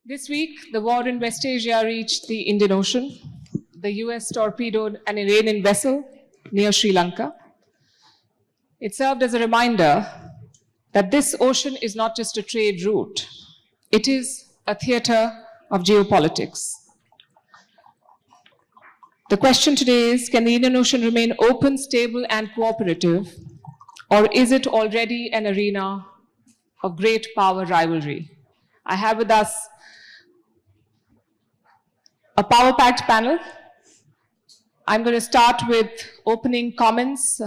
This week, the war in West Asia reached the Indian Ocean. The US torpedoed an Iranian vessel near Sri Lanka. It served as a reminder that this ocean is not just a trade route. It is a theater of geopolitics. The question today is, can the Indian Ocean remain open, stable, and cooperative, or is it already an arena of great power rivalry? I have with us a power-packed panel. I'm going to start with opening comments.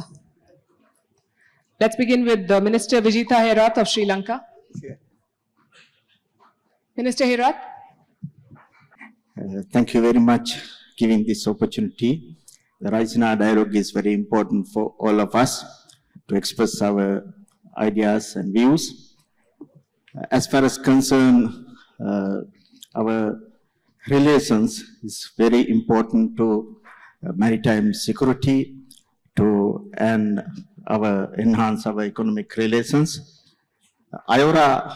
Let's begin with the Minister Vijita Herath of Sri Lanka. Yeah. Minister Herath. Thank you very much for giving this opportunity. The Raisina dialogue is very important for all of us to express our ideas and views. As far as concern our relations is very important to maritime security and enhance our economic relations. IORA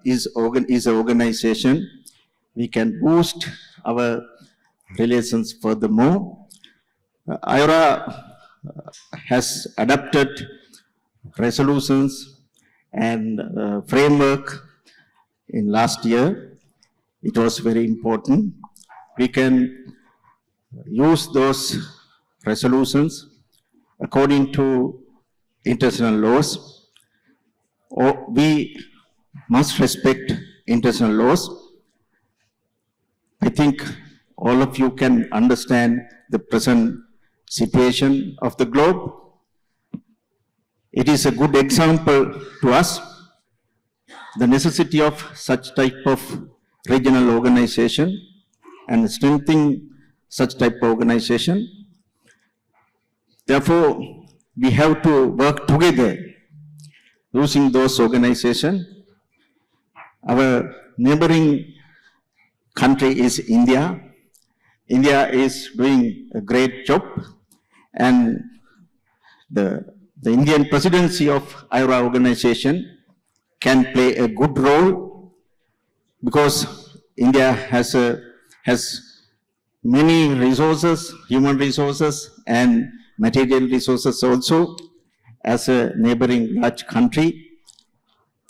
is an organization. We can boost our relations furthermore. IORA has adopted resolutions and framework in last year. It was very important. We can use those resolutions according to international laws. We must respect international laws. I think all of you can understand the present situation of the globe. It is a good example to us, the necessity of such type of regional organization and strengthening such type of organization. Therefore, we have to work together using those organizations. Our neighboring country is India. India is doing a great job, and the Indian presidency of IORA organization can play a good role because India has many resources, human resources and material resources also as a neighboring large country.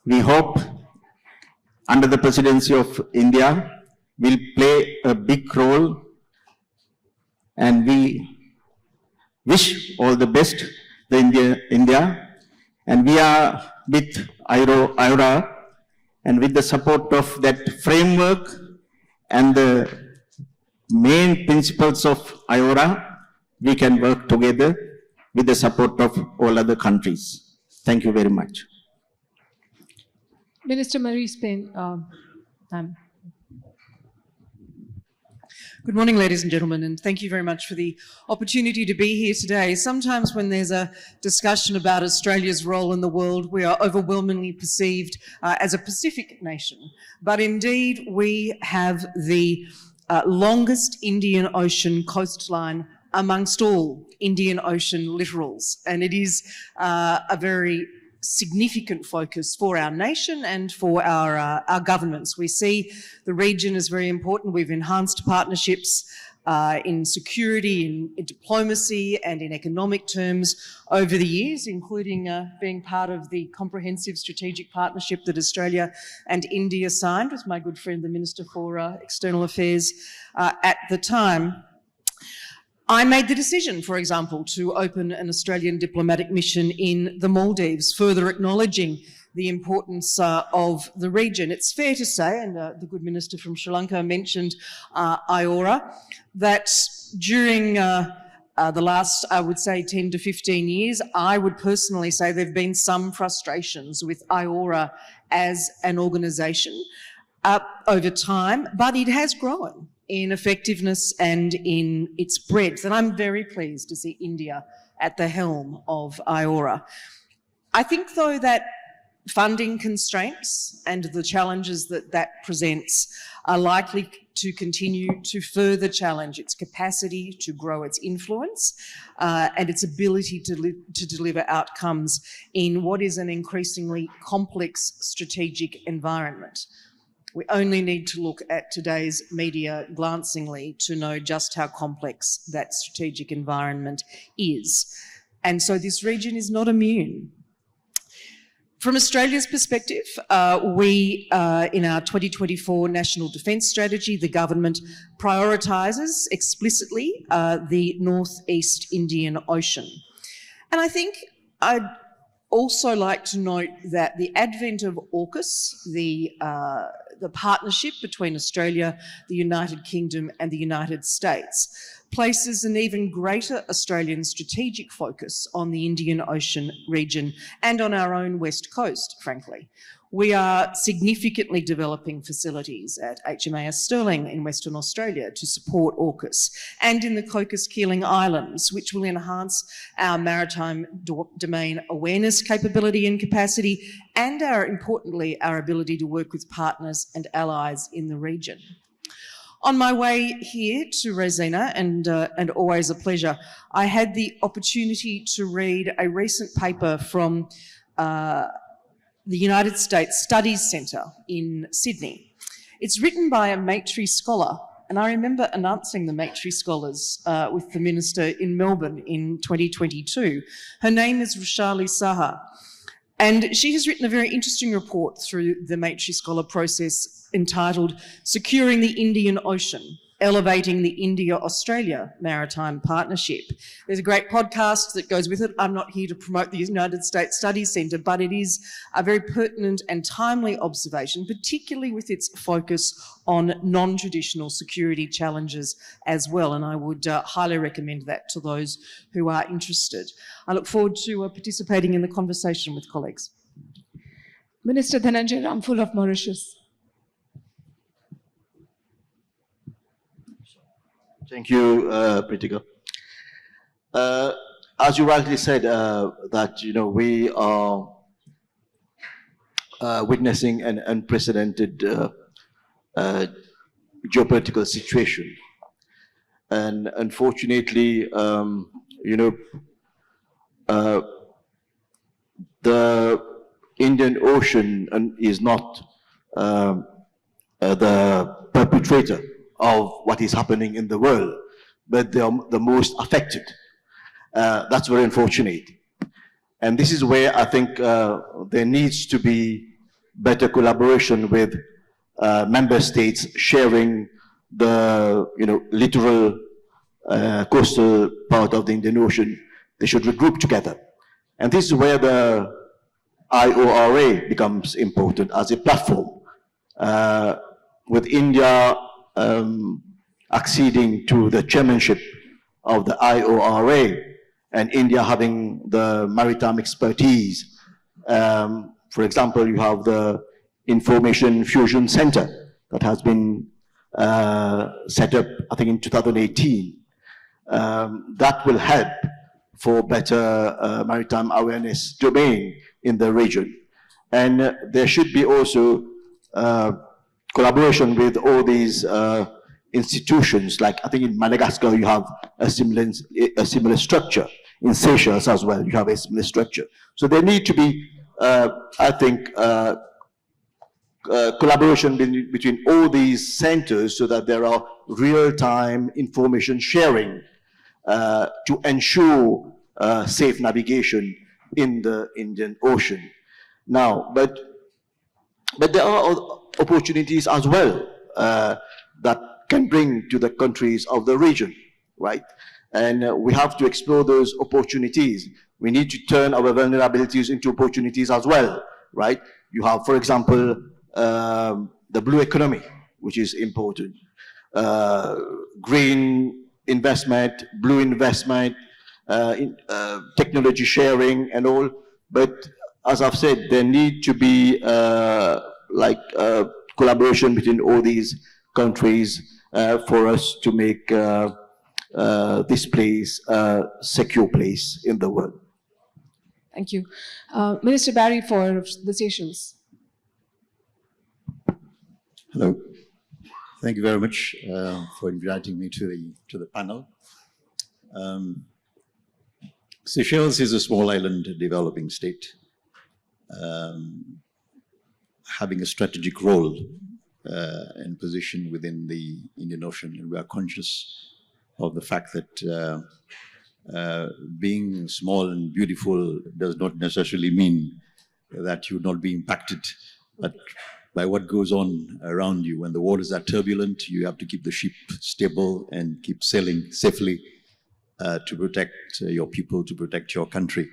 We hope under the presidency of India will play a big role, and we wish all the best to India, and we are with IORA, and with the support of that framework and the main principles of IORA, we can work together with the support of all other countries. Thank you very much. Minister Maritime. Good morning, ladies and gentlemen, and thank you very much for the opportunity to be here today. Sometimes when there's a discussion about Australia's role in the world, we are overwhelmingly perceived as a Pacific nation. But indeed, we have the longest Indian Ocean coastline amongst all Indian Ocean littorals, and it is a very significant focus for our nation and for our governments. We see the region as very important. We've enhanced partnerships in security, in diplomacy and in economic terms over the years, including being part of the comprehensive strategic partnership that Australia and India signed with my good friend, the Minister for External Affairs at the time. I made the decision, for example, to open an Australian diplomatic mission in the Maldives, further acknowledging the importance of the region. It's fair to say, and the good minister from Sri Lanka mentioned IORA, that during the last, I would say, 10 to 15 years, I would personally say there have been some frustrations with IORA as an organisation over time, but it has grown in effectiveness and in its breadth. And I'm very pleased to see India at the helm of IORA. I think, though, that funding constraints and the challenges that presents are likely to continue to further challenge its capacity to grow its influence and its ability to deliver outcomes in what is an increasingly complex strategic environment. We only need to look at today's media glancingly to know just how complex that strategic environment is. And so this region is not immune. From Australia's perspective, we, in our 2024 National Defence Strategy, the government prioritises explicitly the Northeast Indian Ocean. And I think I'd also like to note that the advent of AUKUS, the partnership between Australia, the United Kingdom and the United States, places an even greater Australian strategic focus on the Indian Ocean region and on our own west coast, frankly. We are significantly developing facilities at HMAS Stirling in Western Australia to support AUKUS and in the Cocos-Keeling Islands, which will enhance our maritime domain awareness capability and capacity and, importantly, our ability to work with partners and allies in the region. On my way here to Raisina, and always a pleasure, I had the opportunity to read a recent paper from the United States Studies Centre in Sydney. It's written by a Maitri scholar, and I remember announcing the Maitri scholars with the Minister in Melbourne in 2022. Her name is Rushali Saha, and she has written a very interesting report through the Maitri scholar process entitled Securing the Indian Ocean, Elevating the India-Australia Maritime Partnership. There's a great podcast that goes with it. I'm not here to promote the United States Studies Centre, but it is a very pertinent and timely observation, particularly with its focus on non-traditional security challenges as well, and I would highly recommend that to those who are interested. I look forward to participating in the conversation with colleagues. Minister Dhananjay Ramful of Mauritius. Thank you, Pritika. As you rightly said, that we are witnessing an unprecedented geopolitical situation, and unfortunately, the Indian Ocean is not the perpetrator of what is happening in the world, but they are the most affected. That's very unfortunate. And this is where I think there needs to be better collaboration with member states sharing the littoral coastal part of the Indian Ocean. They should regroup together. And this is where the IORA becomes important as a platform. With India acceding to the chairmanship of the IORA and India having the maritime expertise. For example, you have the Information Fusion Center that has been set up, I think, in 2018. That will help for better maritime awareness domain in the region. And there should be also collaboration with all these institutions, like I think in Madagascar you have a similar structure. In Seychelles as well, you have a similar structure. So there need to be, I think, collaboration between all these centers so that there are real-time information sharing to ensure safe navigation in the Indian Ocean. Now, but there are opportunities as well that can bring to the countries of the region, right? And we have to explore those opportunities. We need to turn our vulnerabilities into opportunities as well, right? You have, for example, the blue economy, which is important. Green investment, blue investment, technology sharing and all. But as I've said, there need to be collaboration between all these countries for us to make this place a secure place in the world. Thank you. Minister Barry for the Seychelles. Hello. Thank you very much for inviting me to the panel. Seychelles is a small island developing state, having a strategic role and position within the Indian Ocean, and we are conscious of the fact that being small and beautiful does not necessarily mean that you will not be impacted by what goes on around you. When the waters are turbulent, you have to keep the ship stable and keep sailing safely to protect your people, to protect your country.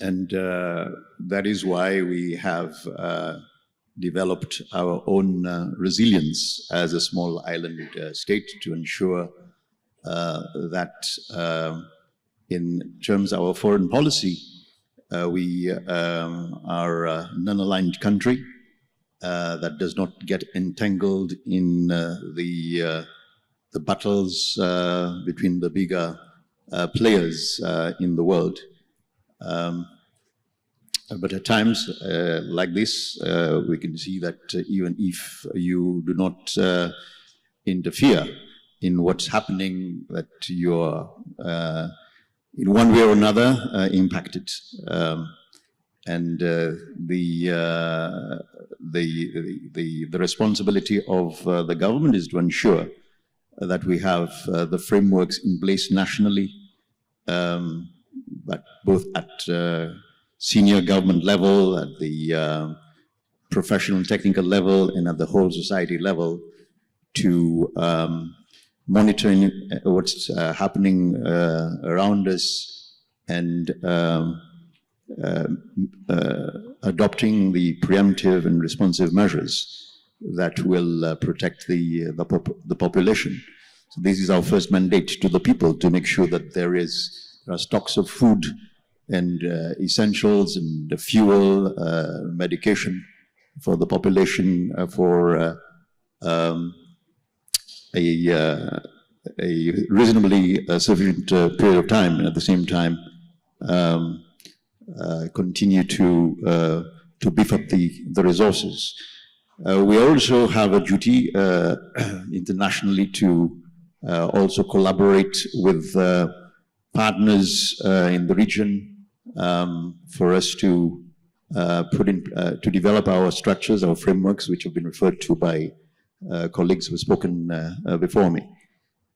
And that is why we have developed our own resilience as a small island state to ensure that in terms of our foreign policy, we are a non-aligned country that does not get entangled in the battles between the bigger players in the world. But at times like this, we can see that even if you do not interfere in what's happening, that you are in one way or another impacted. And the responsibility of the government is to ensure that we have the frameworks in place nationally, but both at senior government level, at the professional and technical level, and at the whole society level to monitoring what's happening around us and adopting the preemptive and responsive measures that will protect the population. So this is our first mandate to the people, to make sure that there are stocks of food and essentials and fuel, medication for the population for a reasonably sufficient period of time, and at the same time continue to beef up the resources. We also have a duty internationally to also collaborate with partners in the region for us to to develop our structures, our frameworks, which have been referred to by colleagues who have spoken before me.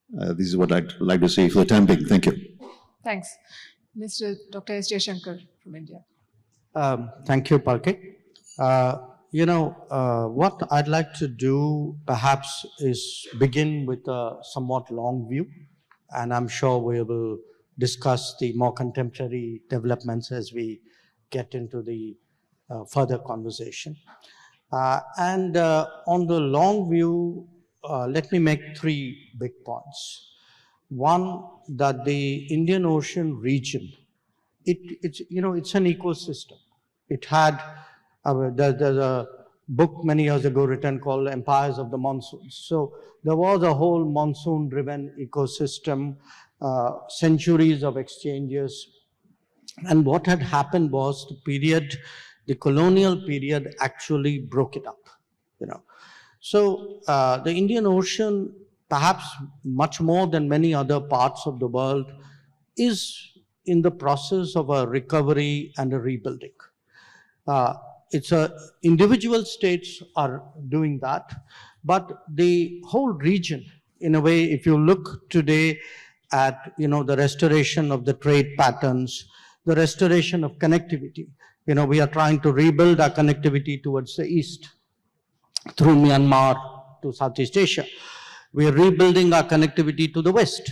This is what I'd like to say for the time being. Thank you. Thanks. Mr. Dr. S. Jaishankar from India. Thank you, Palke. What I'd like to do perhaps is begin with a somewhat long view, and I'm sure we will discuss the more contemporary developments as we get into the further conversation. On the long view, let me make three big points. One, that the Indian Ocean region, it's an ecosystem. It had, there's a book many years ago written called Empires of the Monsoons. So there was a whole monsoon-driven ecosystem, centuries of exchanges. And what had happened was the colonial period actually broke it up, So the Indian Ocean, perhaps much more than many other parts of the world, is in the process of a recovery and a rebuilding. Individual states are doing that, but the whole region, in a way, if you look today at, the restoration of the trade patterns, the restoration of connectivity, we are trying to rebuild our connectivity towards the east through Myanmar to Southeast Asia. We are rebuilding our connectivity to the west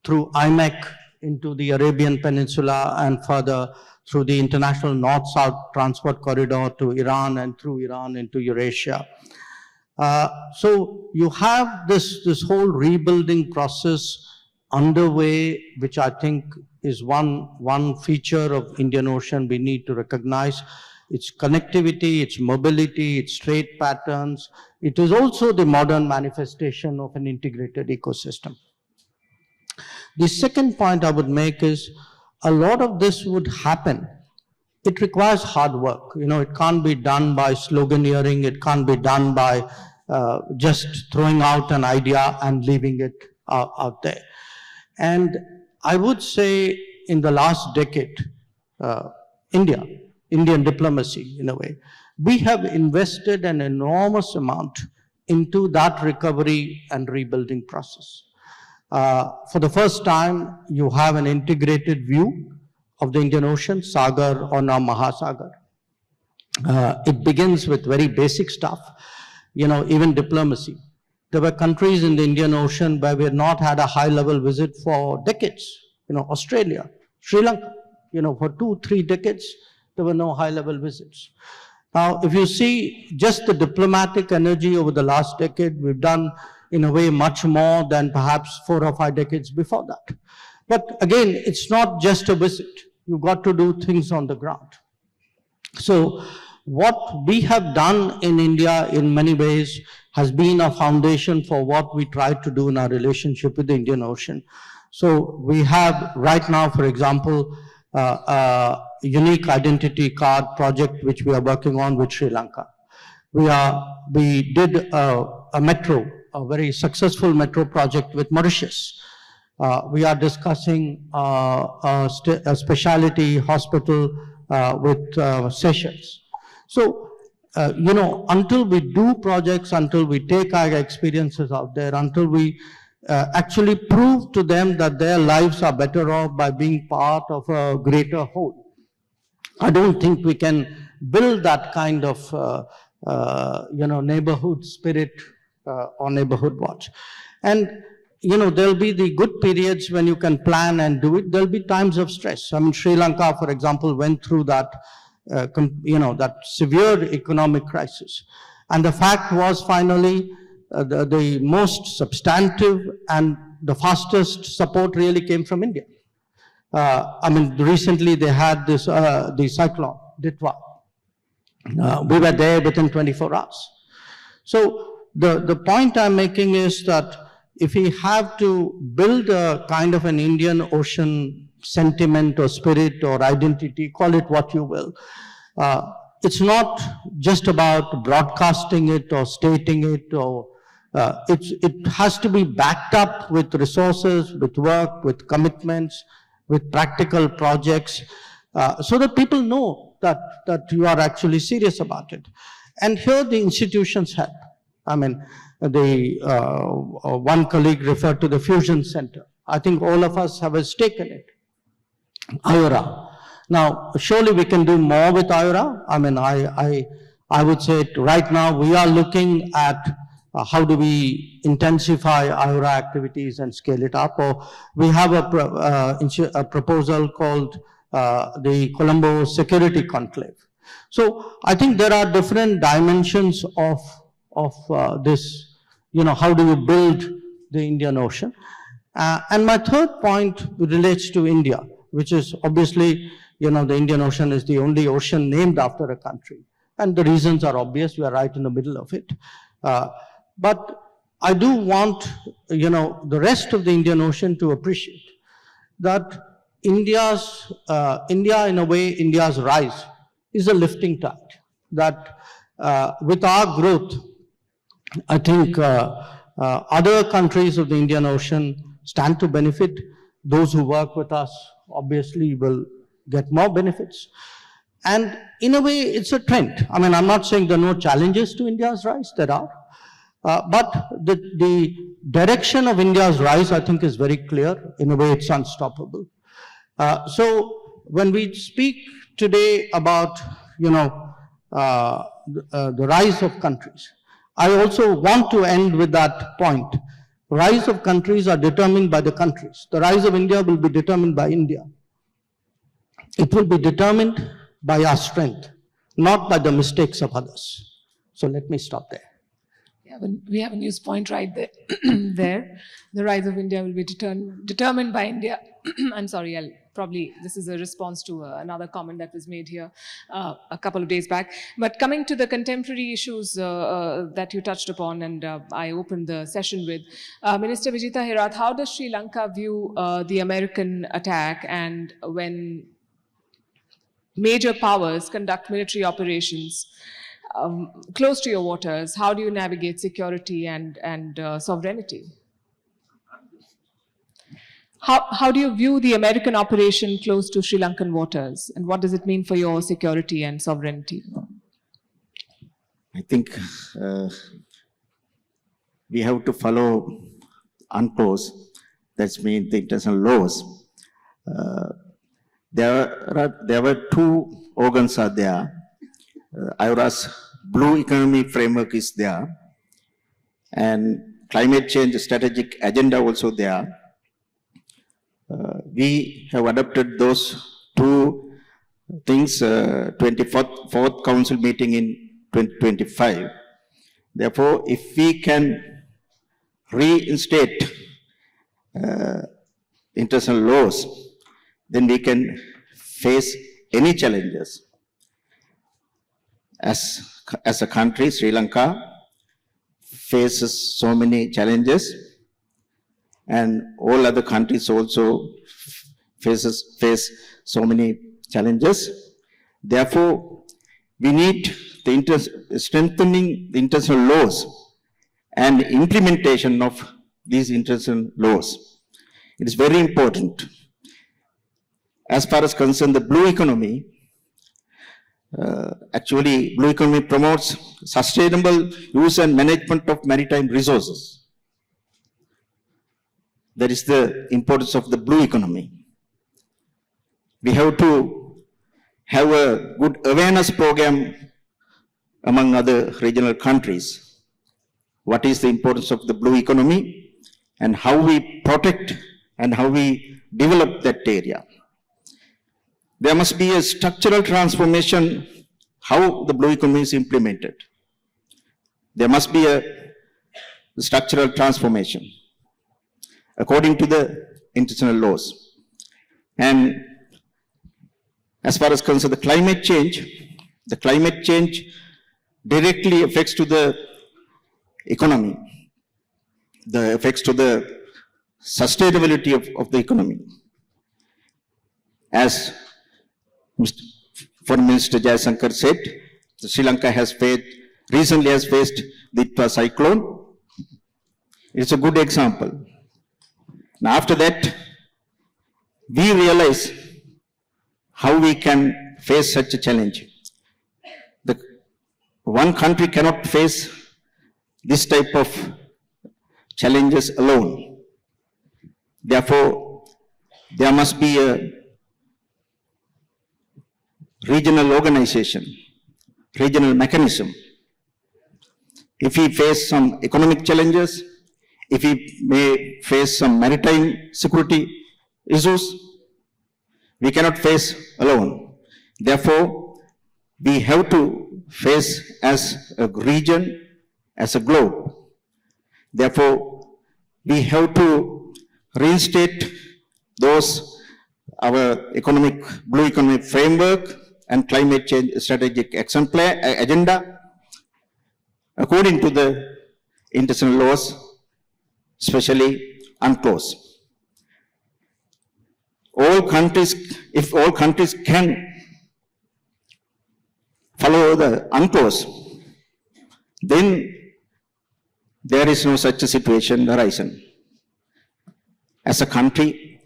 through IMEC into the Arabian Peninsula and further through the international north-south transport corridor to Iran and through Iran into Eurasia. So you have this whole rebuilding process underway, which I think is one feature of Indian Ocean we need to recognize. Its connectivity, its mobility, its trade patterns. It is also the modern manifestation of an integrated ecosystem. The second point I would make is a lot of this would happen. It requires hard work. It can't be done by sloganeering. It can't be done by just throwing out an idea and leaving it out there. And I would say in the last decade, Indian diplomacy, in a way, We have invested an enormous amount into that recovery and rebuilding process. For the first time, you have an integrated view of the Indian Ocean, SAGAR or now Mahasagar. It begins with very basic stuff, even diplomacy. There were countries in the Indian Ocean where we had not had a high-level visit for decades. Australia, Sri Lanka, for 2-3 decades, there were no high-level visits. Now, if you see just the diplomatic energy over the last decade, we've done, in a way, much more than perhaps 4 or 5 decades before that. But again, it's not just a visit. You've got to do things on the ground. So what we have done in India in many ways has been a foundation for what we try to do in our relationship with the Indian Ocean. So we have right now, for example, a unique identity card project which we are working on with Sri Lanka. We did a metro, a very successful metro project with Mauritius. We are discussing a specialty hospital with Seychelles. So, until we do projects, until we take our experiences out there, until we actually prove to them that their lives are better off by being part of a greater whole, I don't think we can build that kind of, neighborhood spirit or neighborhood watch. And, there'll be the good periods when you can plan and do it. There'll be times of stress. I mean, Sri Lanka, for example, went through that, that severe economic crisis. And the fact was finally the most substantive and the fastest support really came from India. Recently they had this, the cyclone, Ditwa. We were there within 24 hours. So the point I'm making is that if we have to build a kind of an Indian Ocean sentiment or spirit or identity, call it what you will, it's not just about broadcasting it or stating it, or it has to be backed up with resources, with work, with commitments, with practical projects, so that people know that you are actually serious about it. And here the institutions help. One colleague referred to the Fusion Center. I think all of us have a stake in it. IORA. Now, surely we can do more with IORA. I would say right now we are looking at how do we intensify IORA activities and scale it up. Or we have a proposal called the Colombo Security Conclave. So I think there are different dimensions of this. How do you build the Indian Ocean? And my third point relates to India, which is obviously, the Indian Ocean is the only ocean named after a country. And the reasons are obvious. We are right in the middle of it. But I do want, the rest of the Indian Ocean to appreciate that India, in a way, India's rise is a lifting tide. That with our growth, I think other countries of the Indian Ocean stand to benefit. Those who work with us obviously will get more benefits. And in a way, it's a trend. I'm not saying there are no challenges to India's rise, there are. But the direction of India's rise, I think, is very clear. In a way, it's unstoppable. So when we speak today about, the rise of countries, I also want to end with that point. Rise of countries are determined by the countries. The rise of India will be determined by India. It will be determined by our strength, not by the mistakes of others. So let me stop there. Yeah, we have a news point right there. there. The rise of India will be determined by India. I'm sorry, this is a response to another comment that was made here a couple of days back. But coming to the contemporary issues that you touched upon and I opened the session with, Minister Vijita Herath, how does Sri Lanka view the American attack, and when major powers conduct military operations close to your waters, how do you navigate security and sovereignty? How do you view the American operation close to Sri Lankan waters, and what does it mean for your security and sovereignty? I think we have to follow UNCLOS, that means the international laws. There were two organs are there. IORA's Blue Economy Framework is there, and Climate Change Strategic Agenda also there. We have adopted those two things, 24th Council meeting in 2025. Therefore, if we can reinstate international laws, then we can face any challenges. As a country, Sri Lanka faces so many challenges, and all other countries also face so many challenges. Therefore, we need strengthening the international laws and implementation of these international laws. It is very important. As far as concerned the blue economy, actually blue economy promotes sustainable use and management of maritime resources. That is the importance of the blue economy. We have to have a good awareness program among other regional countries. What is the importance of the blue economy and how we protect and how we develop that area. There must be a structural transformation how the blue economy is implemented. There must be a structural transformation according to the international laws. And as far as concerns the climate change directly affects to the economy, the effects to the sustainability of the economy. As Foreign Minister Jaishankar said, Sri Lanka recently has faced the cyclone. It's a good example. Now after that, we realize how we can face such a challenge. One country cannot face this type of challenges alone. Therefore, there must be a regional organization, regional mechanism. If we face some economic challenges, if we may face some maritime security issues, we cannot face alone. Therefore, we have to face as a region, as a globe. Therefore, we have to reinstate our blue economic framework and climate change strategic action plan, agenda according to the international laws, especially UNCLOS. If all countries can follow the UNCLOS, then there is no such a situation arising. As a country,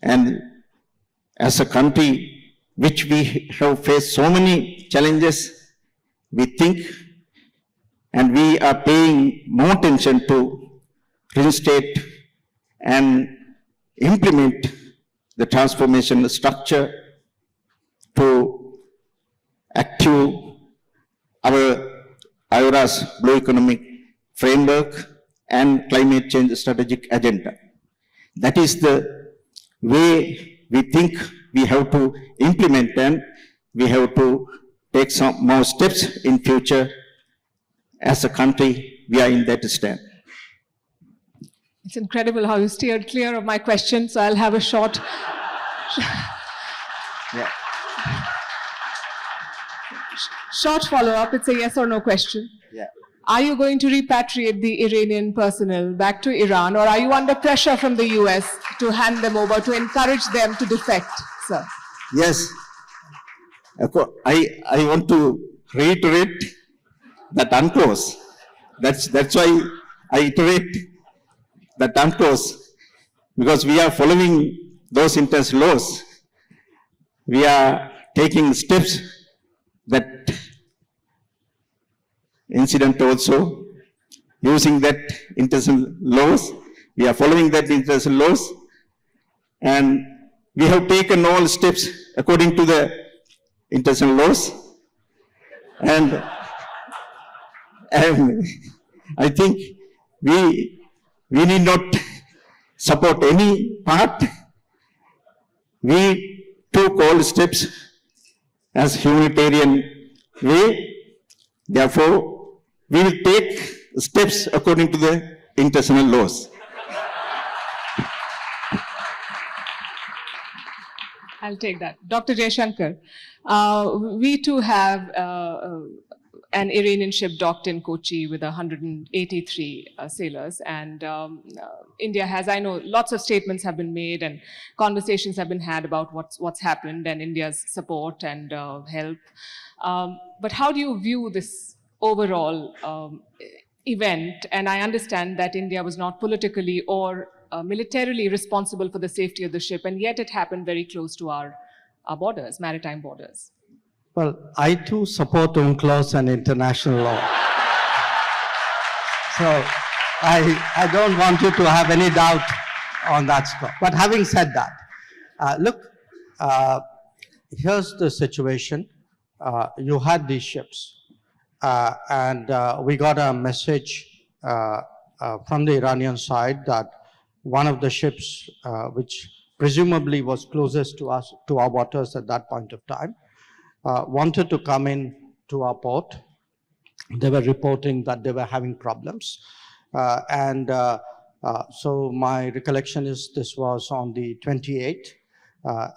and as a country which we have faced so many challenges, we think and we are paying more attention to reinstate and implement the transformation structure to active our IORA's blue economic framework and climate change strategic agenda. That is the way we think we have to implement, and we have to take some more steps in future. As a country, we are in that stand. It's incredible how you steered clear of my question, so I'll have a short... Yeah. Short follow-up. It's a yes or no question. Yeah. Are you going to repatriate the Iranian personnel back to Iran, or are you under pressure from the US to hand them over, to encourage them to defect, sir? Yes. I want to reiterate that UNCLOS. That's why I iterate that UNCLOS, because we are following those international laws. We are taking steps that incident also, using that international laws. We are following that international laws, and we have taken all steps according to the international laws. And I think we need not support any part. We took all steps as humanitarian way. Therefore, we will take steps according to the international laws. I'll take that. Dr. Jaishankar, we too have an Iranian ship docked in Kochi with 183 sailors, and India has, I know, lots of statements have been made and conversations have been had about what's happened and India's support and help. But how do you view this overall event? And I understand that India was not politically or militarily responsible for the safety of the ship, and yet it happened very close to our borders, maritime borders. Well, I too support UNCLOS and international law. So I don't want you to have any doubt on that score. But having said that, look, here's the situation. You had these ships, and we got a message from the Iranian side that one of the ships, which presumably was closest to us, to our waters at that point of time, wanted to come in to our port. They were reporting that they were having problems. So my recollection is this was on the 28th.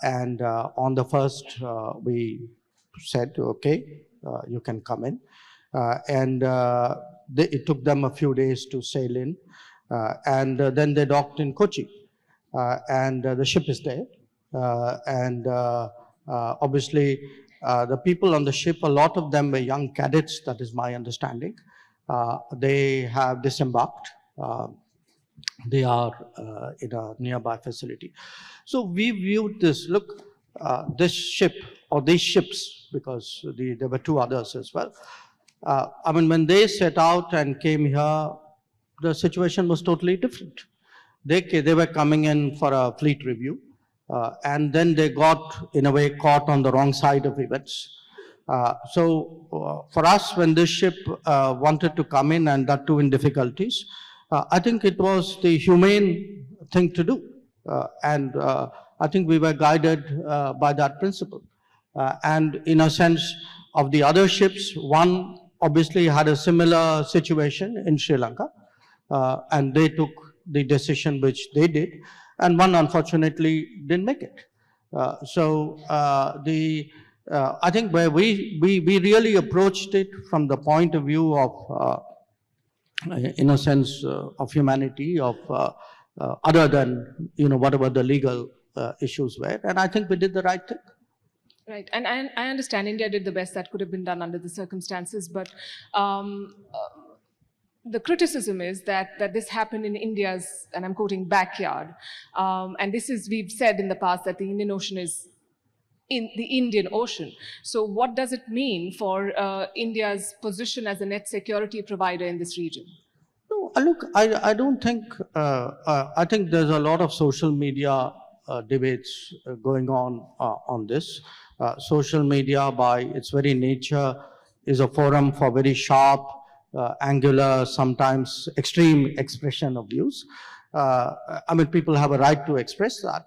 And on the 1st, we said, okay, you can come in. It took them a few days to sail in. Then they docked in Kochi. The ship is there. Obviously, the people on the ship, a lot of them were young cadets, that is my understanding. They have disembarked. They are in a nearby facility. So we viewed this, look, this ship, or these ships, because there were two others as well. I mean, when they set out and came here, the situation was totally different. They were coming in for a fleet review. And then they got, in a way, caught on the wrong side of events. For us, when this ship wanted to come in, and that too in difficulties, I think it was the humane thing to do. I think we were guided by that principle. And in a sense of the other ships, one obviously had a similar situation in Sri Lanka, and they took the decision which they did. And one unfortunately didn't make it. I think where we really approached it from the point of view of, in a sense, of humanity, of other than whatever the legal issues were, and I think we did the right thing. Right, and I understand India did the best that could have been done under the circumstances, but the criticism is that this happened in India's, and I'm quoting, backyard. And this is, we've said in the past that the Indian Ocean is in the Indian Ocean. So what does it mean for India's position as a net security provider in this region? No, look, I don't think, I think there's a lot of social media debates going on this. Social media, by its very nature, is a forum for very sharp, angular, sometimes extreme expression of views. I mean, people have a right to express that.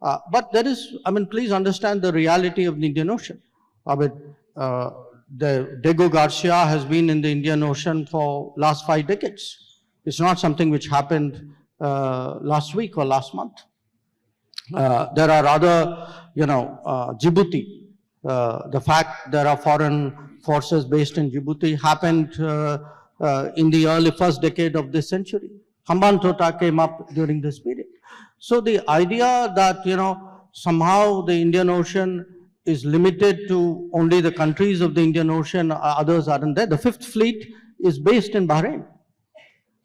But there is, I mean, please understand the reality of the Indian Ocean. I mean, the Diego Garcia has been in the Indian Ocean for last 5 decades. It's not something which happened last week or last month. There are other, Djibouti. The fact there are foreign forces based in Djibouti happened in the early first decade of this century. Hambantota came up during this period. So the idea that, somehow the Indian Ocean is limited to only the countries of the Indian Ocean, others aren't there. The Fifth Fleet is based in Bahrain.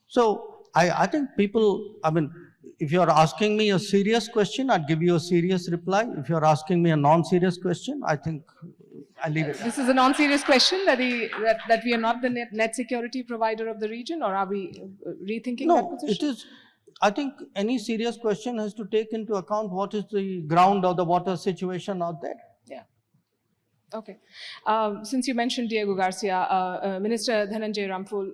So I think people, I mean, if you're asking me a serious question, I'd give you a serious reply. If you're asking me a non-serious question, I think I'll leave it. This is a non-serious question that we are not the net security provider of the region, or are we rethinking that No, position? it is. I think any serious question has to take into account what is the ground or the water situation out there. Yeah. Okay. Since you mentioned Diego Garcia, Minister Dhananjay Ramful,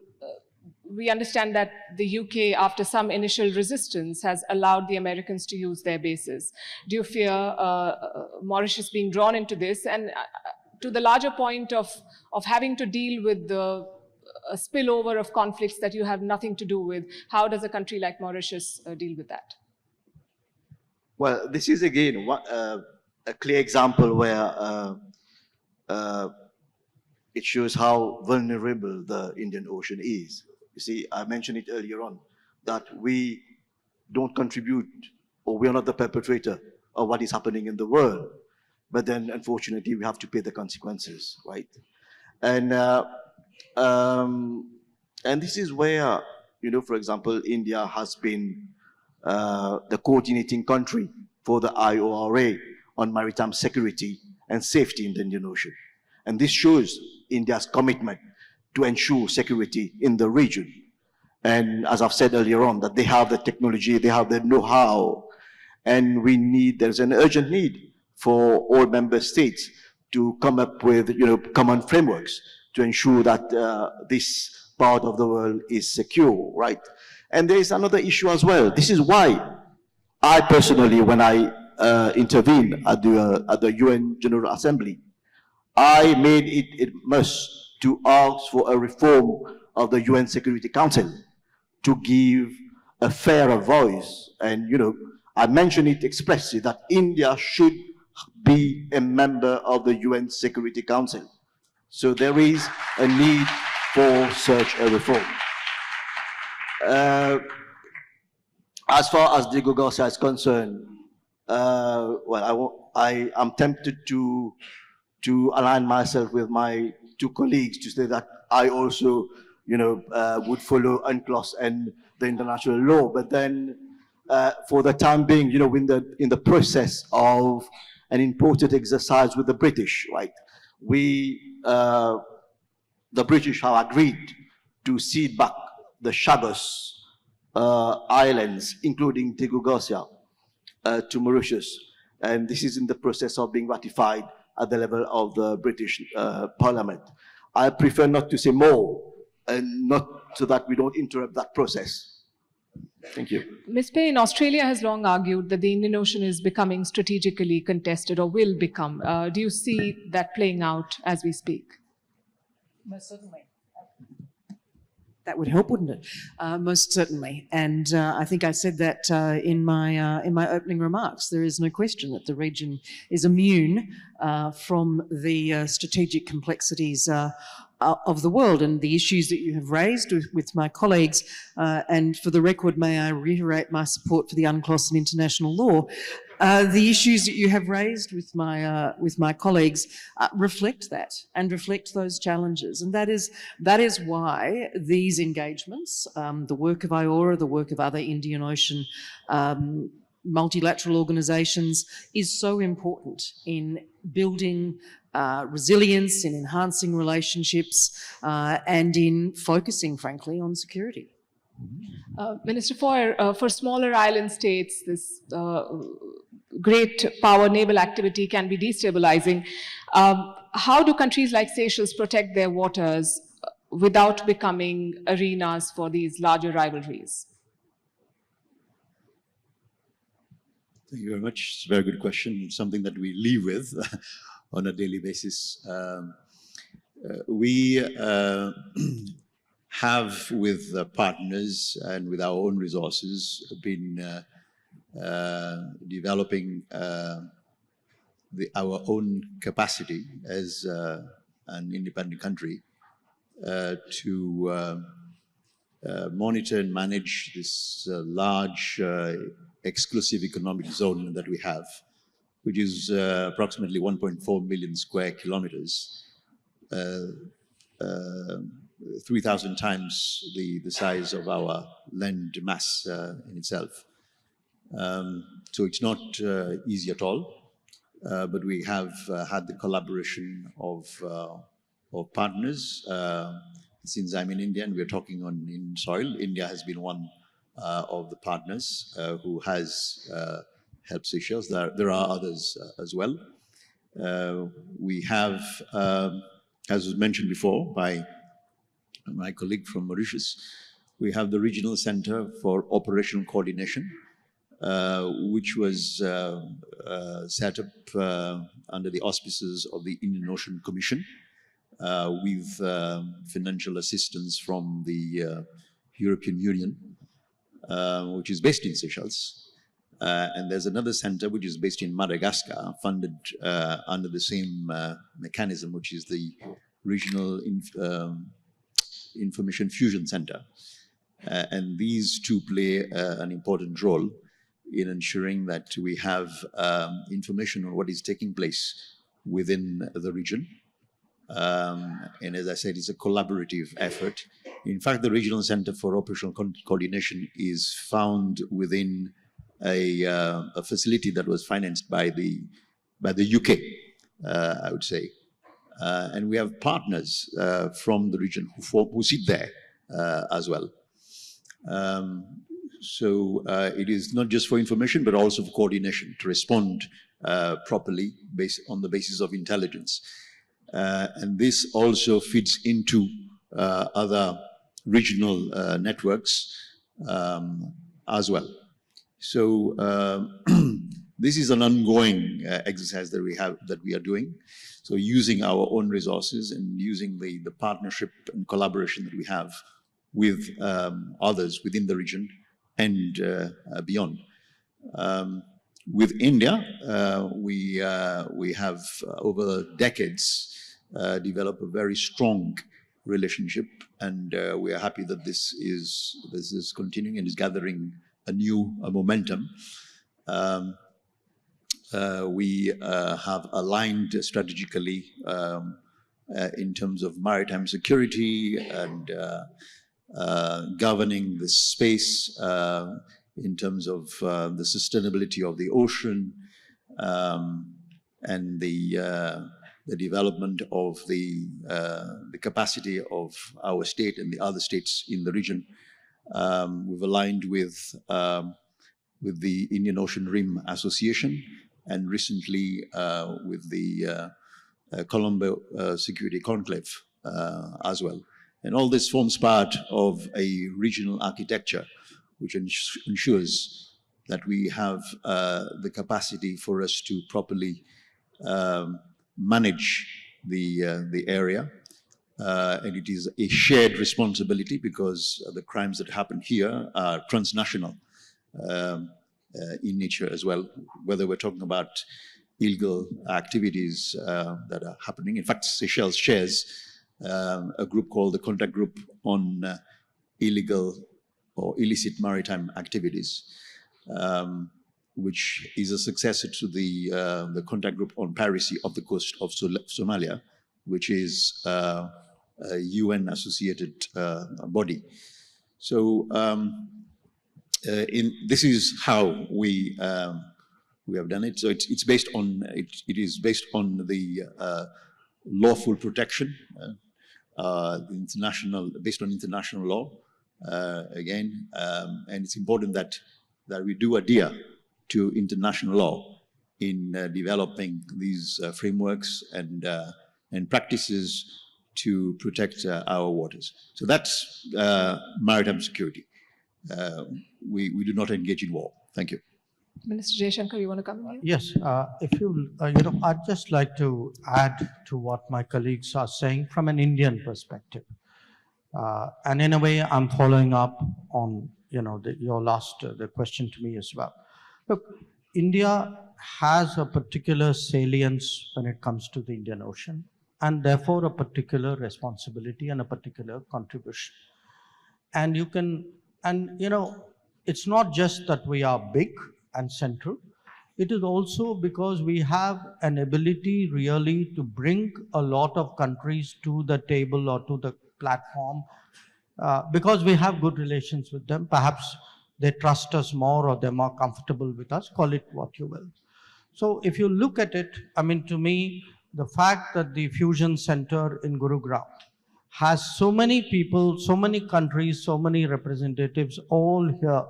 we understand that the UK, after some initial resistance, has allowed the Americans to use their bases. Do you fear Mauritius being drawn into this? And to the larger point of having to deal with the spillover of conflicts that you have nothing to do with, how does a country like Mauritius deal with that? Well, this is again a clear example where it shows how vulnerable the Indian Ocean is. You see, I mentioned it earlier on, that we don't contribute, or we are not the perpetrator of what is happening in the world. But then, unfortunately, we have to pay the consequences, right? And this is where, you know, for example, India has been the coordinating country for the IORA on maritime security and safety in the Indian Ocean. And this shows India's commitment to ensure security in the region. And as I've said earlier on, that they have the technology, they have the know-how, and there's an urgent need for all member states to come up with, you know, common frameworks to ensure that this part of the world is secure, right? And there is another issue as well. This is why I personally, when I intervened at the UN General Assembly, I made it a must to ask for a reform of the UN Security Council to give a fairer voice. And, you know, I mentioned it expressly that India should be a member of the UN Security Council. So there is a need for such a reform. As far as Diego Garcia is concerned, well, I'm tempted to align myself with my two colleagues to say that I also, you know, would follow UNCLOS and the international law. But then, for the time being, you know, in the process of an important exercise with the British, right? The British have agreed to cede back the Chagos Islands, including Diego Garcia, to Mauritius. And this is in the process of being ratified at the level of the British Parliament. I prefer not to say more, and not so that we don't interrupt that process. Thank you. Ms. Payne, Australia has long argued that the Indian Ocean is becoming strategically contested, or will become. Do you see that playing out as we speak? Most certainly. That would help, wouldn't it? Most certainly. And I think I said that in my opening remarks. There is no question that the region is immune from the strategic complexities of the world and the issues that you have raised with my colleagues. And for the record, may I reiterate my support for the UNCLOS and international law. The issues that you have raised with my colleagues reflect that and reflect those challenges, and that is why these engagements, the work of IORA, the work of other Indian Ocean multilateral organisations, is so important in building resilience, in enhancing relationships, and in focusing, frankly, on security. Minister Faure, for smaller island states, this great power naval activity can be destabilizing. How do countries like Seychelles protect their waters without becoming arenas for these larger rivalries? Thank you very much. It's a very good question, something that we live with on a daily basis. We have, with partners and with our own resources, been developing our own capacity as an independent country to monitor and manage this large exclusive economic zone that we have, which is approximately 1.4 million square kilometers, 3,000 times the size of our land mass in itself. So it's not easy at all. but we have had the collaboration of partners. Since I'm in India and we're talking in soil, India has been one of the partners who has helped Seychelles. There are others as well. We have, as was mentioned before by my colleague from Mauritius, we have the Regional Center for Operational Coordination, which was set up under the auspices of the Indian Ocean Commission with financial assistance from the European Union, which is based in Seychelles. And there's another center which is based in Madagascar, funded under the same mechanism, which is the Regional Information Fusion Center. And these two play an important role in ensuring that we have information on what is taking place within the region. And as I said, it's a collaborative effort. In fact, the Regional Center for Operational Coordination is found within a facility that was financed by the UK, I would say. And we have partners from the region who sit there as well. So it is not just for information, but also for coordination to respond properly based on the basis of intelligence. And this also feeds into other regional networks as well. So this is an ongoing exercise that we are doing. So using our own resources and using the partnership and collaboration that we have with others within the region and beyond. With India, we have over decades developed a very strong relationship, and we are happy that this is continuing and is gathering a new momentum. We have aligned strategically in terms of maritime security and governing the space in terms of the sustainability of the ocean and the development of the capacity of our state and the other states in the region. We've aligned with the Indian Ocean Rim Association and recently with the Colombo Security Conclave as well. And all this forms part of a regional architecture which ensures that we have the capacity for us to properly manage the area. And it is a shared responsibility because the crimes that happen here are transnational in nature as well, whether we're talking about illegal activities that are happening. In fact, Seychelles shares a group called the Contact Group on Illegal or Illicit Maritime Activities, which is a successor to the Contact Group on Piracy off the coast of Somalia, which is a UN-associated body. So this is how we have done it. So it's based on it is based on the lawful protection, based on international law again, and it's important that we do adhere to international law in developing these frameworks and practices to protect our waters. So that's maritime security. We do not engage in war. Thank you. Minister Jaishankar, you want to come in here? Yes, if you, I'd just like to add to what my colleagues are saying from an Indian perspective. And in a way, I'm following up on, your last, the question to me as well. Look, India has a particular salience when it comes to the Indian Ocean, and therefore a particular responsibility and a particular contribution. And it's not just that we are big and central. It is also because we have an ability really to bring a lot of countries to the table or to the platform because we have good relations with them. Perhaps they trust us more or they're more comfortable with us, call it what you will. So if you look at it, I mean, to me, the fact that the Fusion Center in Gurugram has so many people, so many countries, so many representatives all here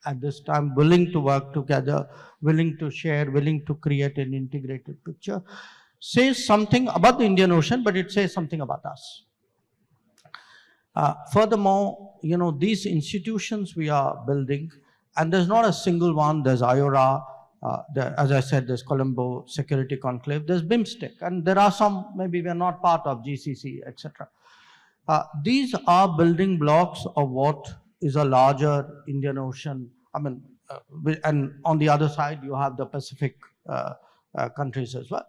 at this time, willing to work together, willing to share, willing to create an integrated picture, says something about the Indian Ocean, but it says something about us. Furthermore, you know, these institutions we are building, and there's not a single one, there's IORA, as I said, there's Colombo Security Conclave, there's BIMSTEC, and there are some, maybe we're not part of GCC, etc. These are building blocks of what is a larger Indian Ocean. I mean, and on the other side, you have the Pacific countries as well.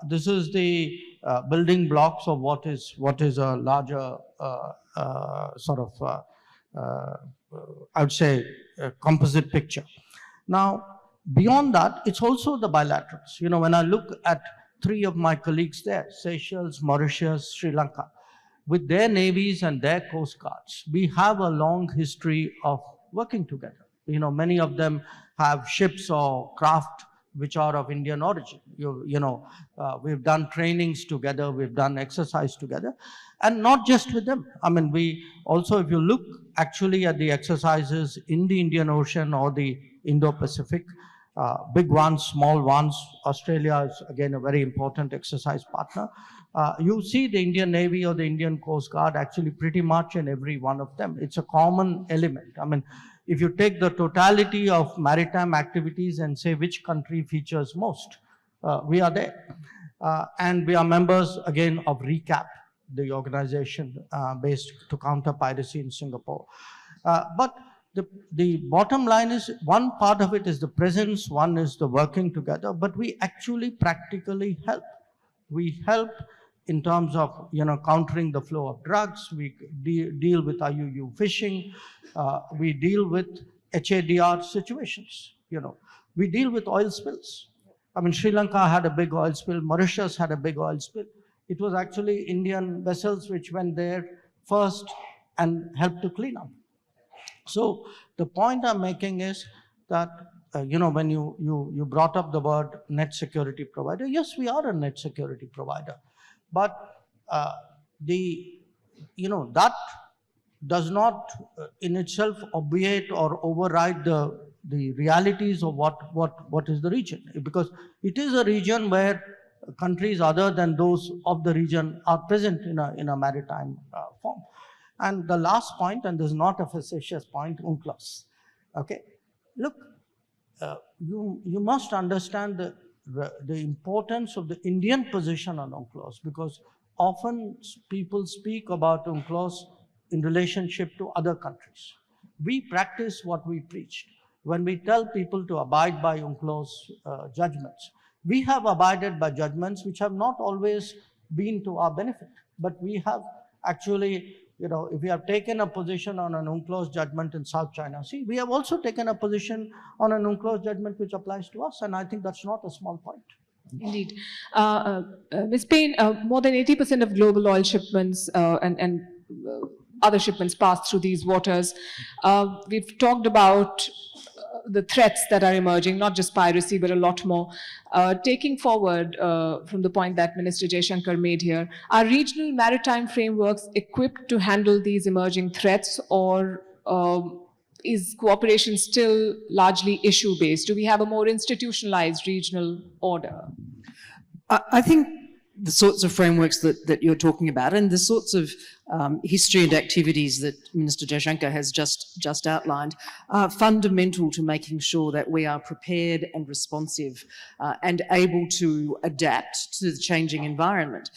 This is the building blocks of what is a larger sort of, I would say, composite picture. Now, beyond that, it's also the bilaterals. You know, when I look at 3 of my colleagues there, Seychelles, Mauritius, Sri Lanka, with their navies and their coast guards, we have a long history of working together. You know, many of them have ships or craft which are of Indian origin. We've done trainings together, we've done exercise together, and not just with them. I mean, we also, if you look actually at the exercises in the Indian Ocean or the Indo-Pacific, big ones, small ones, Australia is again a very important exercise partner. You see the Indian Navy or the Indian Coast Guard actually pretty much in every one of them. It's a common element. I mean, if you take the totality of maritime activities and say which country features most, we are there. And we are members, again, of RECAP, the organization based to counter piracy in Singapore. But the bottom line is, one part of it is the presence, one is the working together, but we actually practically help. We help in terms of, you know, countering the flow of drugs. We deal with IUU fishing. We deal with HADR situations. You know, we deal with oil spills. I mean, Sri Lanka had a big oil spill. Mauritius had a big oil spill. It was actually Indian vessels which went there first and helped to clean up. So the point I'm making is that, you know, when you brought up the word net security provider, yes, we are a net security provider. But that does not in itself obviate or override the realities of what is the region, because it is a region where countries other than those of the region are present in a maritime form. And the last point, and this is not a facetious point, UNCLOS. Okay, look, you must understand the importance of the Indian position on UNCLOS, because often people speak about UNCLOS in relationship to other countries. We practice what we preach. When we tell people to abide by UNCLOS judgments, we have abided by judgments which have not always been to our benefit, but we have actually, you know, if we have taken a position on an UNCLOS judgment in South China Sea, we have also taken a position on an UNCLOS judgment which applies to us, and I think that's not a small point. Indeed. Ms. Payne, more than 80% of global oil shipments and other shipments pass through these waters. We've talked about the threats that are emerging, not just piracy, but a lot more. Taking forward from the point that Minister Jaishankar made here, are regional maritime frameworks equipped to handle these emerging threats, or is cooperation still largely issue-based? Do we have a more institutionalized regional order? I think the sorts of frameworks that you're talking about and the sorts of history and activities that Minister Jaishankar has just outlined are fundamental to making sure that we are prepared and responsive and able to adapt to the changing environment.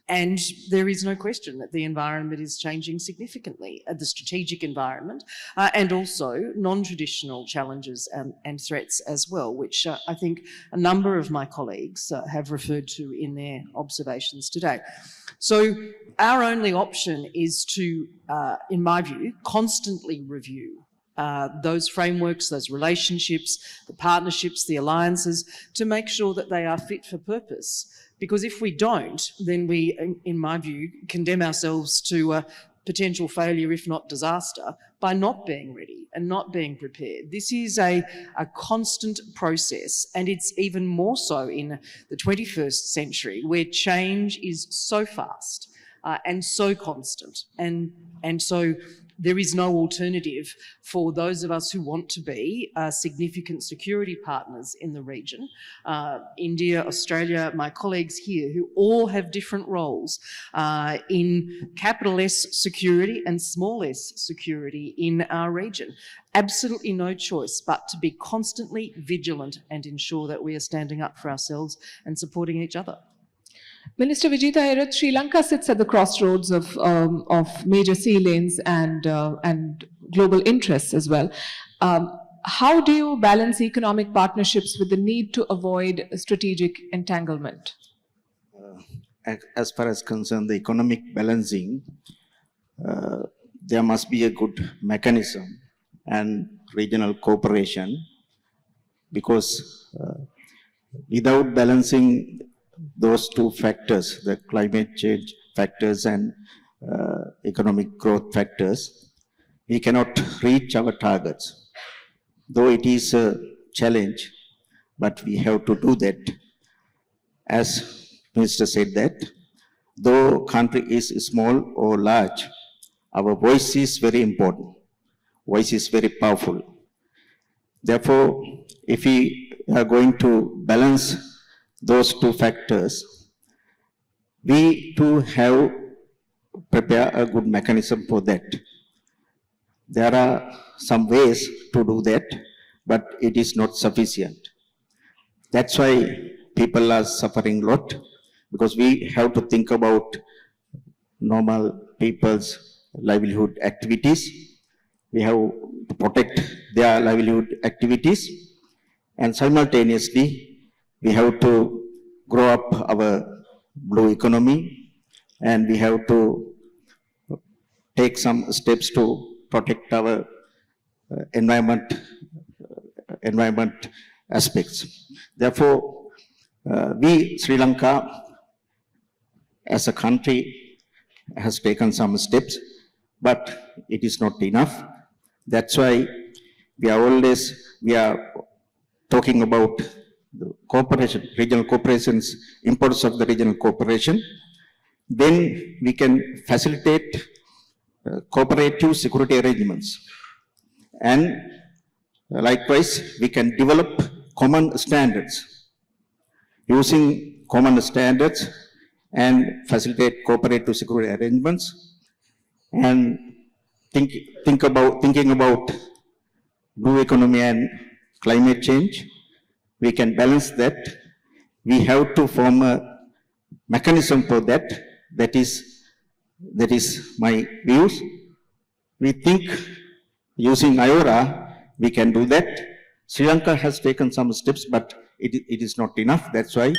And there is no question that the environment is changing significantly, the strategic environment, and also non-traditional challenges and threats as well, which I think a number of my colleagues have referred to in their observations today. So our only option is to, in my view, constantly review those frameworks, those relationships, the partnerships, the alliances, to make sure that they are fit for purpose. Because if we don't, then we, in my view, condemn ourselves to potential failure, if not disaster, by not being ready and not being prepared. This is a constant process, and it's even more so in the 21st century, where change is so fast and so constant. And so there is no alternative for those of us who want to be significant security partners in the region. India, Australia, my colleagues here, who all have different roles in capital S security and small s security in our region. Absolutely no choice but to be constantly vigilant and ensure that we are standing up for ourselves and supporting each other. Minister Vijita Herath, Sri Lanka sits at the crossroads of major sea lanes and global interests as well. How do you balance economic partnerships with the need to avoid strategic entanglement? As far as concerned the economic balancing, there must be a good mechanism and regional cooperation, because without balancing those two factors, the climate change factors and economic growth factors, we cannot reach our targets. Though it is a challenge, but we have to do that. As Minister said that, though country is small or large, our voice is very important. Voice is very powerful. Therefore, if we are going to balance those two factors, we too have prepare a good mechanism for that. There are some ways to do that, but it is not sufficient. That's why people are suffering a lot, because we have to think about normal people's livelihood activities. We have to protect their livelihood activities, and simultaneously we have to grow up our blue economy, and we have to take some steps to protect our environment aspects. Therefore, we, Sri Lanka, as a country, has taken some steps, but it is not enough. That's why we are talking about the cooperation, regional cooperations, importance of the regional cooperation. Then we can facilitate cooperative security arrangements. And likewise, we can develop common standards. Using common standards and facilitate cooperative security arrangements, and thinking about blue economy and climate change, we can balance that. We have to form a mechanism for that. That is my views. We think using IORA, we can do that. Sri Lanka has taken some steps, but it is not enough. That's why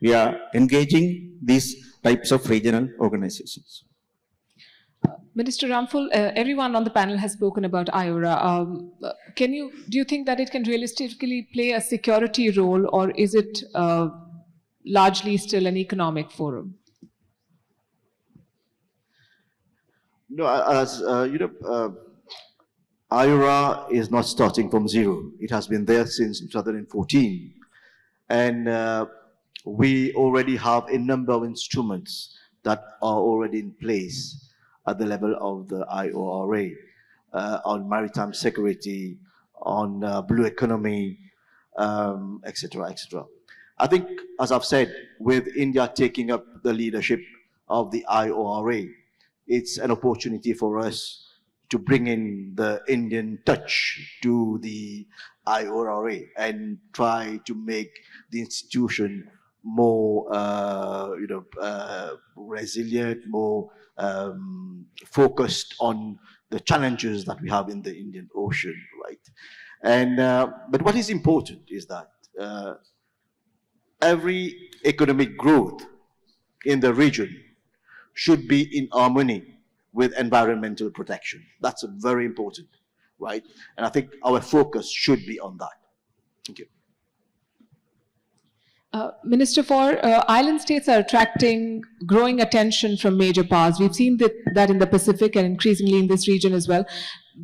we are engaging these types of regional organizations. Minister Ramful, everyone on the panel has spoken about IORA. Do you think that it can realistically play a security role, or is it largely still an economic forum? No, as IORA is not starting from zero. It has been there since 2014. And we already have a number of instruments that are already in place at the level of the IORA on maritime security, on blue economy, etc., etc. I think, as I've said, with India taking up the leadership of the IORA, it's an opportunity for us to bring in the Indian touch to the IORA and try to make the institution more, resilient, more focused on the challenges that we have in the Indian Ocean, right? And but what is important is that every economic growth in the region should be in harmony with environmental protection. That's very important, right? And I think our focus should be on that. Thank you. Minister Faure, island states are attracting growing attention from major powers. We've seen that in the Pacific and increasingly in this region as well.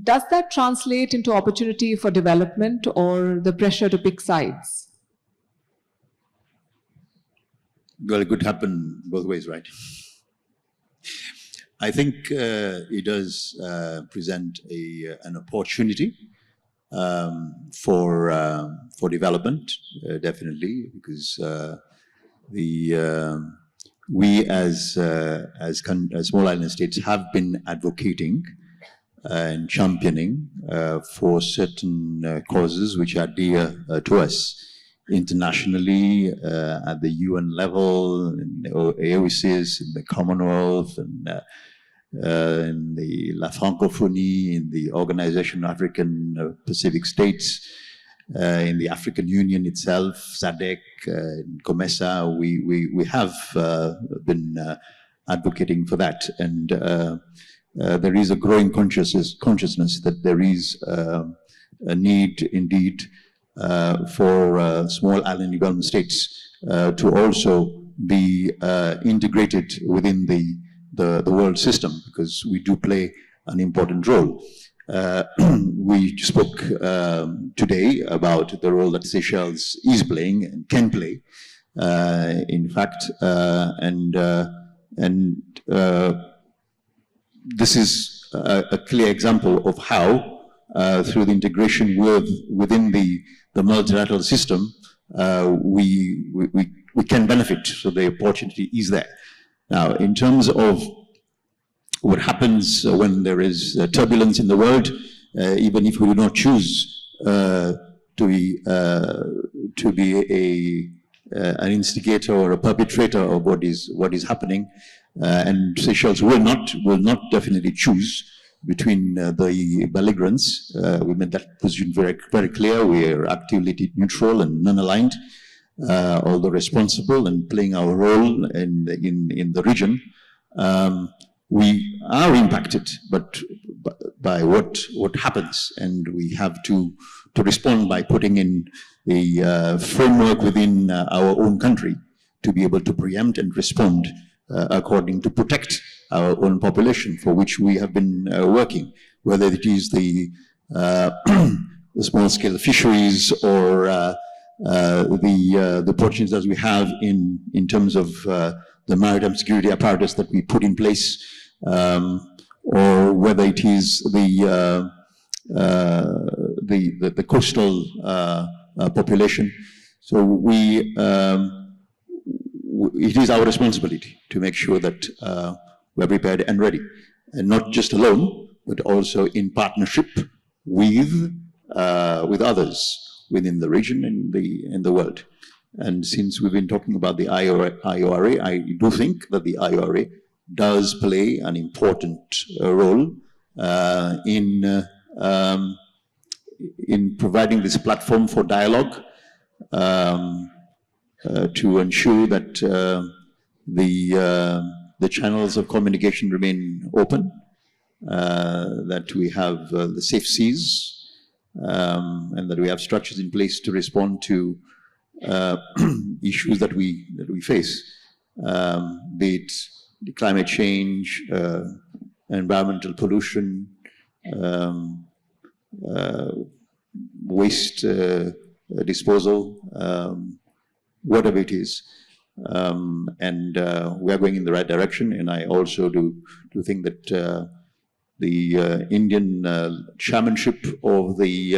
Does that translate into opportunity for development or the pressure to pick sides? Well, it could happen both ways, right? I think it does present an opportunity for development, definitely, because we as small island states have been advocating and championing for certain causes which are dear to us internationally, at the UN level, in AOCs, in the Commonwealth, and in the La Francophonie, in the Organization of African Pacific States, in the African Union itself, SADC, in COMESA, we have been advocating for that. And there is a growing consciousness that there is a need indeed for small island development states to also be integrated within the world system, because we do play an important role. We spoke today about the role that Seychelles is playing and can play, in fact, and this is a clear example of how, through the integration within the multilateral system, we can benefit. So the opportunity is there. Now, in terms of what happens when there is turbulence in the world, even if we do not choose to be an instigator or a perpetrator of what is happening, and Seychelles will not definitely choose between the belligerents. We made that position very, very clear. We are actively neutral and non-aligned, although responsible and playing our role in the region. We are impacted, but by what happens, and we have to respond by putting in the framework within our own country to be able to preempt and respond according to protect our own population, for which we have been working, whether it is the small-scale fisheries or the opportunities that we have in terms of the maritime security apparatus that we put in place, or whether it is the coastal population. So it is our responsibility to make sure that we're prepared and ready, and not just alone, but also in partnership with others within the region and in the world. And since we've been talking about the IORA, I do think that the IORA does play an important role in providing this platform for dialogue, to ensure that the channels of communication remain open, that we have the safe seas, and that we have structures in place to respond to issues that we face, be it the climate change, environmental pollution, waste disposal, whatever it is. And we are going in the right direction. And I also do think that the Indian chairmanship of the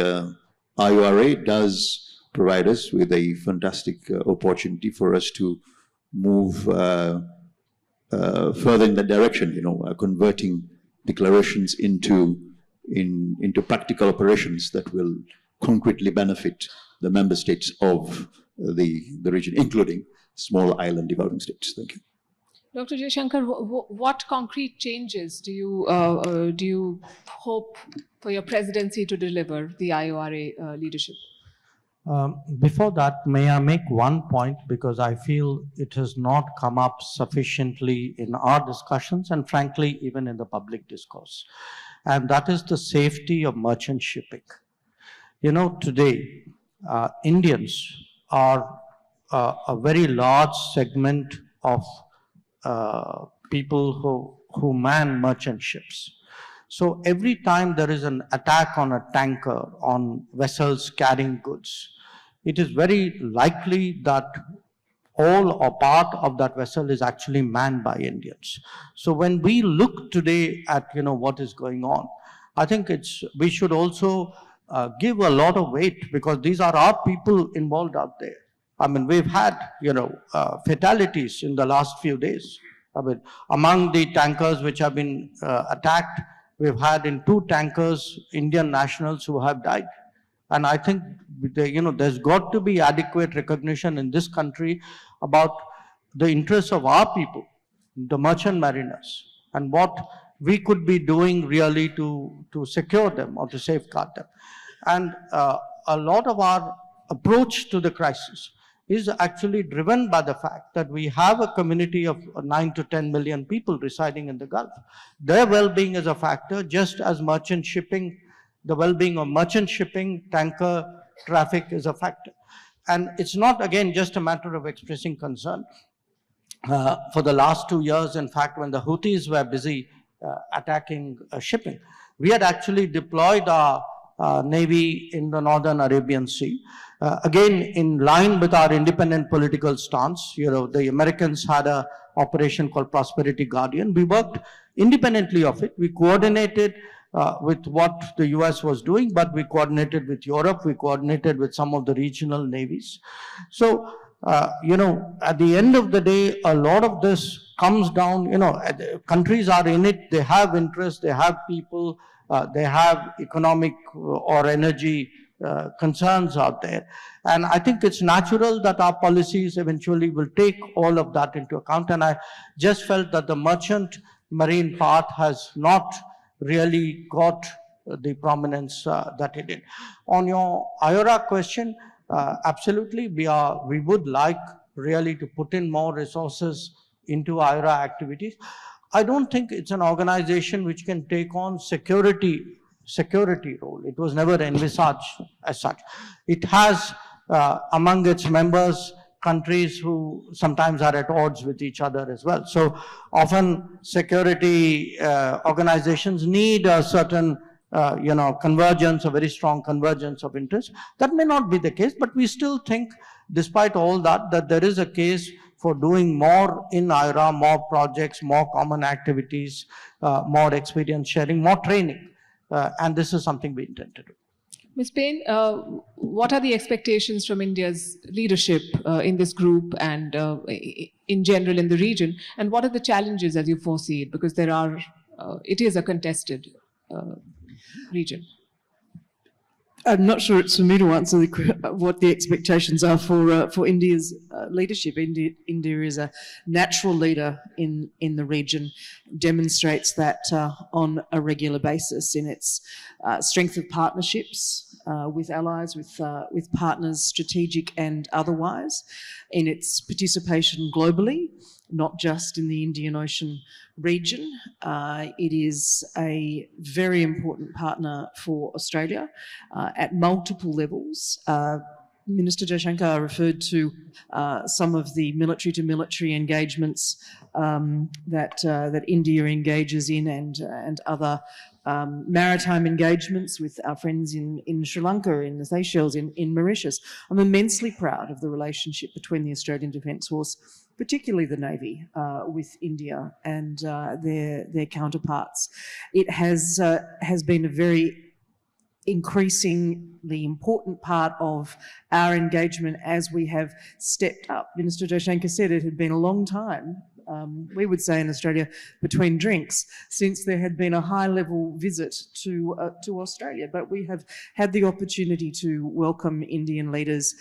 IORA does provide us with a fantastic opportunity for us to move further in that direction, converting declarations into practical operations that will concretely benefit the member states of the region, including small island developing states. Thank you. Dr. Jaishankar, what concrete changes do you hope for your presidency to deliver the IORA leadership? Before that, may I make one point, because I feel it has not come up sufficiently in our discussions and frankly even in the public discourse, and that is the safety of merchant shipping. Today Indians are a very large segment of people who man merchant ships. So every time there is an attack on a tanker, on vessels carrying goods, it is very likely that all or part of that vessel is actually manned by Indians. So when we look today at what is going on, I think we should also give a lot of weight, because these are our people involved out there. I mean, we've had fatalities in the last few days. I mean, among the tankers which have been attacked, we've had in 2 tankers Indian nationals who have died. And I think there's got to be adequate recognition in this country about the interests of our people, the merchant mariners, and what we could be doing really to secure them or to safeguard them. And a lot of our approach to the crisis is actually driven by the fact that we have a community of 9 to 10 million people residing in the Gulf. Their well-being is a factor, just as merchant shipping, the well-being of merchant shipping, tanker traffic is a factor. And it's not, again, just a matter of expressing concern. For the last 2 years, in fact, when the Houthis were busy attacking shipping, we had actually deployed our Navy in the Northern Arabian Sea. Again, in line with our independent political stance, the Americans had an operation called Prosperity Guardian. We worked independently of it. We coordinated with what the US was doing, but we coordinated with Europe, we coordinated with some of the regional navies. So, at the end of the day, a lot of this comes down, countries are in it, they have interests, they have people, they have economic or energy concerns out there. And I think it's natural that our policies eventually will take all of that into account. And I just felt that the merchant marine part has not really got the prominence that it did. On your IORA question, absolutely, we would like really to put in more resources into IORA activities. I don't think it's an organization which can take on security role. It was never envisaged as such. It has among its members countries who sometimes are at odds with each other as well. So often security organizations need a certain convergence, a very strong convergence of interest. That may not be the case, but we still think, despite all that there is a case for doing more in IORA, more projects, more common activities, more experience sharing, more training. And this is something we intend to do. Ms. Payne, what are the expectations from India's leadership in this group and in general in the region? And what are the challenges as you foresee it? Because it is a contested region. I'm not sure it's for me to answer what the expectations are for India's leadership. India is a natural leader in the region, demonstrates that on a regular basis in its strength of partnerships with allies, with partners, strategic and otherwise, in its participation globally, not just in the Indian Ocean region. It is a very important partner for Australia at multiple levels. Minister Jaishankar referred to some of the military-to-military engagements that India engages in and other maritime engagements with our friends in Sri Lanka, in the Seychelles, in Mauritius. I'm immensely proud of the relationship between the Australian Defence Force, particularly the Navy, with India and their counterparts. It has been a very increasingly important part of our engagement as we have stepped up. Minister Jaishankar said it had been a long time, we would say in Australia, between drinks, since there had been a high-level visit to Australia. But we have had the opportunity to welcome Indian leaders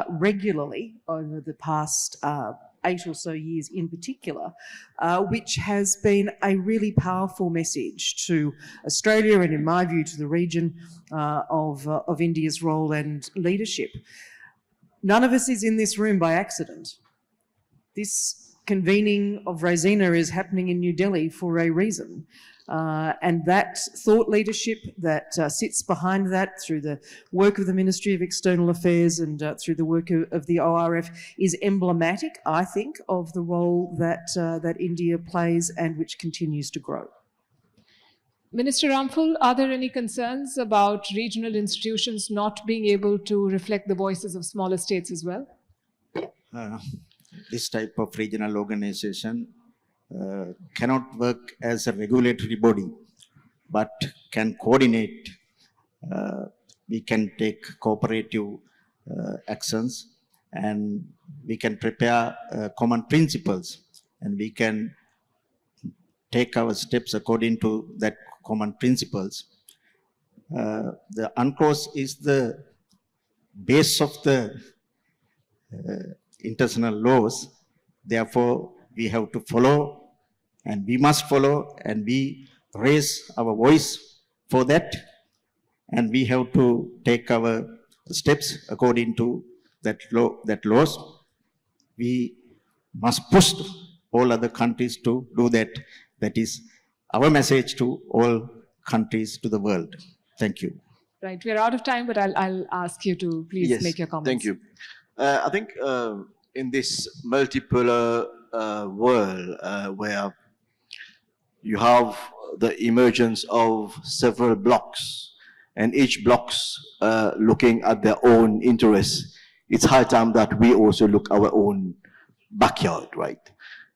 regularly over the past 8 or so years in particular, which has been a really powerful message to Australia and, in my view, to the region of India's role and leadership. None of us is in this room by accident. This convening of Raisina is happening in New Delhi for a reason. And that thought leadership that sits behind that through the work of the Ministry of External Affairs and through the work of the ORF is emblematic, I think, of the role that India plays and which continues to grow. Minister Ramful, are there any concerns about regional institutions not being able to reflect the voices of smaller states as well? This type of regional organization cannot work as a regulatory body, but can coordinate. We can take cooperative actions, and we can prepare common principles, and we can take our steps according to that common principles. The UNCLOS is the base of the international laws. Therefore, we have to follow, and we must follow, and we raise our voice for that, and we have to take our steps according to that laws. We must push all other countries to do that. That is our message to all countries to the world. Thank you. Right, we're out of time, but I'll ask you to please make your comments. Thank you. I think in this multipolar world where you have the emergence of several blocks, and each blocks looking at their own interests, it's high time that we also look our own backyard, right?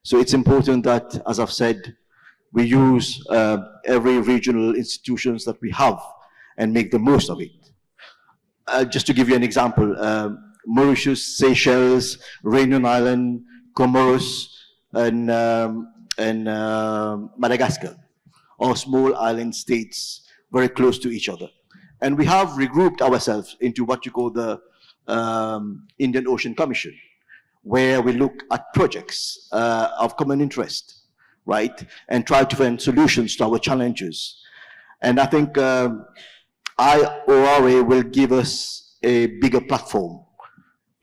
So it's important that, as I've said, we use every regional institutions that we have and make the most of it. Just to give you an example, Mauritius, Seychelles, Réunion Island, Comoros, and Madagascar are small island states very close to each other. And we have regrouped ourselves into what you call the Indian Ocean Commission, where we look at projects of common interest, right? And try to find solutions to our challenges. And I think IORA will give us a bigger platform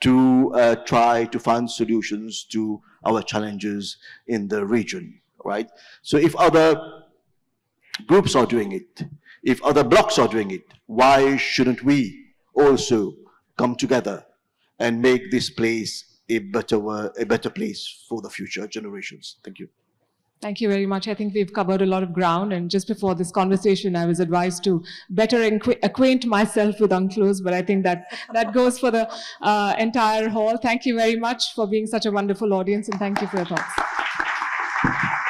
to try to find solutions to our challenges in the region, right? So if other groups are doing it, if other blocks are doing it, why shouldn't we also come together and make this place a better place for the future generations? Thank you. Thank you very much. I think we've covered a lot of ground, and just before this conversation, I was advised to better acquaint myself with UNCLOS, but I think that goes for the entire hall. Thank you very much for being such a wonderful audience, and thank you for your thoughts.